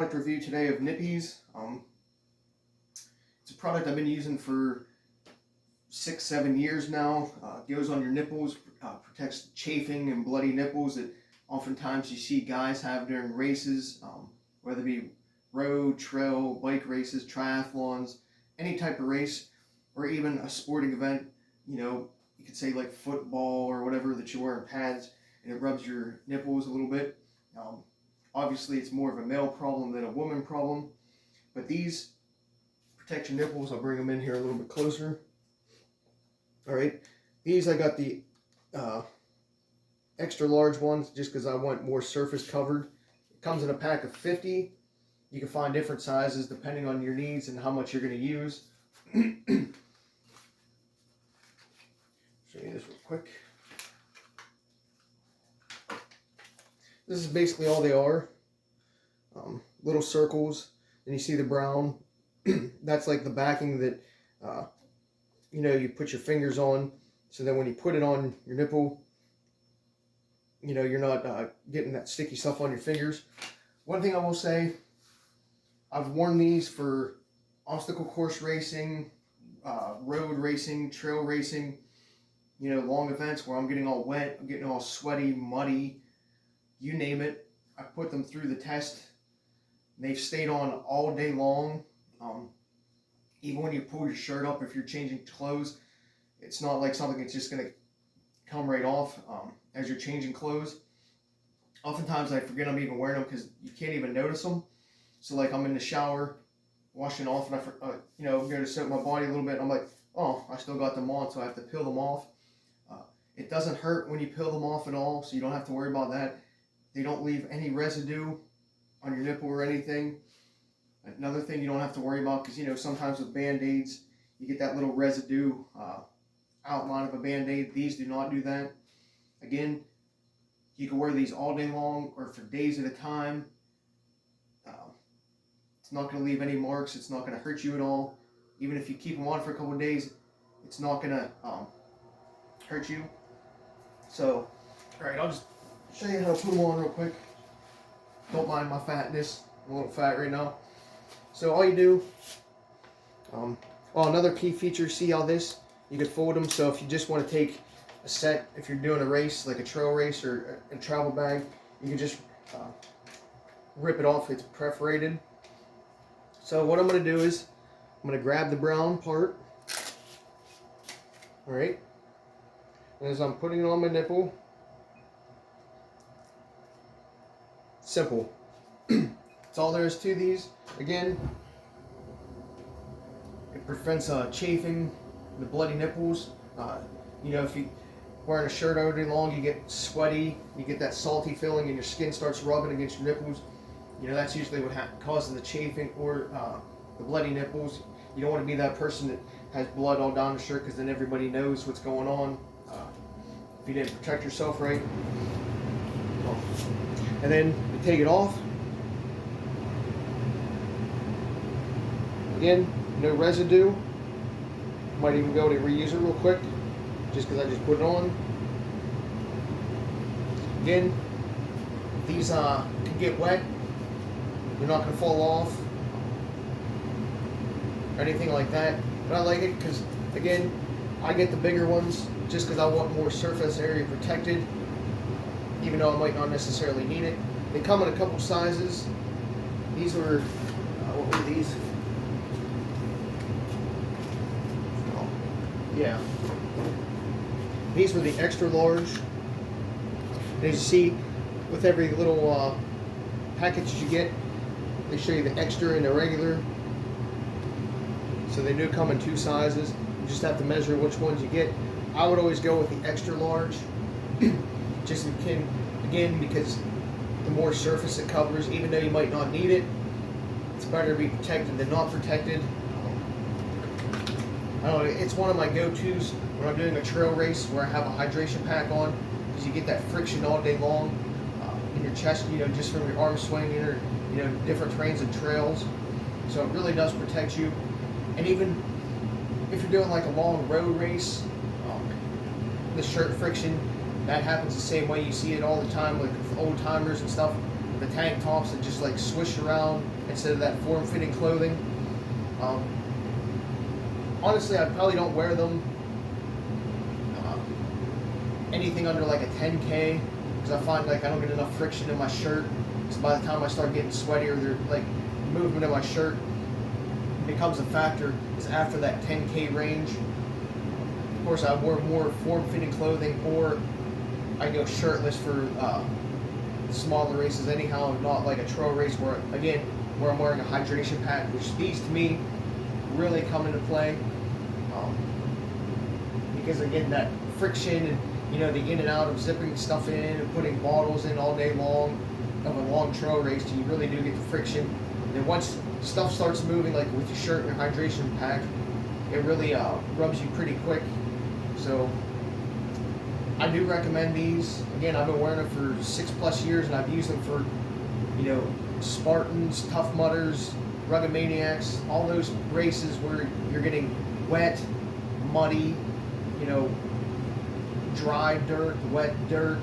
Product review today of Nippeze. It's a product I've been using for 6-7 years now. Goes on your nipples, protects chafing and bloody nipples that oftentimes you see guys have during races, whether it be road, trail, bike races, triathlons, any type of race, or even a sporting event. You could say like football or whatever, that you're wearing pads and it rubs your nipples a little bit. Obviously, it's more of a male problem than a woman problem, but these protect your nipples. I'll bring them in here a little bit closer. All right, these I got the extra large ones just because I want more surface covered. It comes in a pack of 50. You can find different sizes depending on your needs and how much you're going to use. Show you this real quick. This is basically all they are. Little circles, and you see the brown. That's like the backing that you put your fingers on, so that when you put it on your nipple, you're not getting that sticky stuff on your fingers. One thing I will say, I've worn these for obstacle course racing, road racing, trail racing, long events where I'm getting all wet, I'm getting all sweaty, muddy, you name it. I put them through the test. They've stayed on all day long. Even when you pull your shirt up, if you're changing clothes, it's not like something that's just going to come right off as you're changing clothes. Oftentimes I forget I'm even wearing them because you can't even notice them. So like I'm in the shower, washing off, and I'm going to soak my body a little bit. I'm like, oh, I still got them on, so I have to peel them off. It doesn't hurt when you peel them off at all, so you don't have to worry about that. They don't leave any residue on your nipple or anything. Another thing you don't have to worry about, because sometimes with Band-Aids you get that little residue outline of a Band-Aid. These do not do that. Again, you can wear these all day long or for days at a time. It's not going to leave any marks. It's not going to hurt you at all. Even if you keep them on for a couple of days, it's not going to hurt you. So, alright, I'll just show you how to put them on real quick. Don't mind my fatness. I'm a little fat right now. So all you do, another key feature, see how you could fold them. So if you just want to take a set, if you're doing a race, like a trail race or a travel bag, you can just rip it off. It's perforated. So what I'm going to do is, I'm going to grab the brown part. Alright. And as I'm putting it on my nipple, simple. That's all there is to these. Again, it prevents chafing, the bloody nipples. If you wearing a shirt all day long, you get sweaty, you get that salty feeling, and your skin starts rubbing against your nipples. That's usually what causes the chafing or the bloody nipples. You don't want to be that person that has blood all down the shirt, because then everybody knows what's going on if you didn't protect yourself right. And then you take it off. Again, no residue. Might even be able to reuse it real quick, just because I just put it on. Again, these can get wet. They're not going to fall off or anything like that. But I like it because, again, I get the bigger ones just because I want more surface area protected, even though I might not necessarily need it. They come in a couple sizes. These were, what were these? Yeah. These were the extra large. And as you see, with every little package you get, they show you the extra and the regular. So they do come in two sizes. You just have to measure which ones you get. I would always go with the extra large, just again, because the more surface it covers, even though you might not need it, it's better to be protected than not protected. I don't know, it's one of my go-tos when I'm doing a trail race where I have a hydration pack on, because you get that friction all day long in your chest, just from your arm swinging or different terrains and trails. So it really does protect you. And even if you're doing like a long road race, the shirt friction, that happens the same way. You see it all the time, like with old timers and stuff. the tank tops that just like swish around instead of that form-fitting clothing. Honestly, I probably don't wear them anything under like a 10K, because I find like I don't get enough friction in my shirt. So by the time I start getting sweaty, or they're like movement in my shirt becomes a factor, is after that 10K range. Of course, I wear more form-fitting clothing, or I go shirtless for smaller races anyhow, not like a trail race where, again, where I'm wearing a hydration pack, which these to me really come into play. Because again, that friction and the in and out of zipping stuff in and putting bottles in all day long of a long trail race, you really do get the friction. And then once stuff starts moving, like with your shirt and your hydration pack, it really rubs you pretty quick. So I do recommend these. Again, I've been wearing them for 6+ years, and I've used them for, Spartans, Tough Mudders, Rugged Maniacs, all those races where you're getting wet, muddy, dry dirt, wet dirt,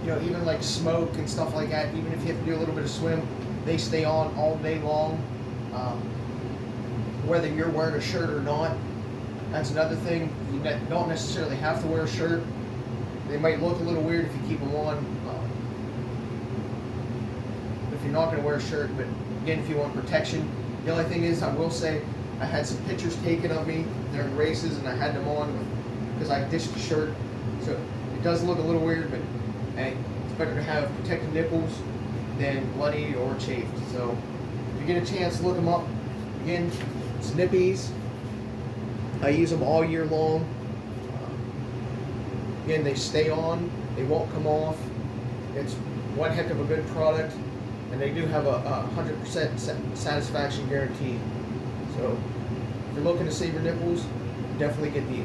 even like smoke and stuff like that. Even if you have to do a little bit of swim, they stay on all day long, whether you're wearing a shirt or not. That's another thing. You don't necessarily have to wear a shirt. They might look a little weird if you keep them on, if you're not going to wear a shirt. But again, if you want protection, the only thing is, I will say, I had some pictures taken of me during races, and I had them on because I ditched the shirt. So it does look a little weird, but hey, it's better to have protected nipples than bloody or chafed. So if you get a chance, look them up. Again, it's Nipeze. I use them all year long. Again, they stay on, they won't come off. It's one heck of a good product, and they do have a 100% satisfaction guarantee. So if you're looking to save your nipples, definitely get these.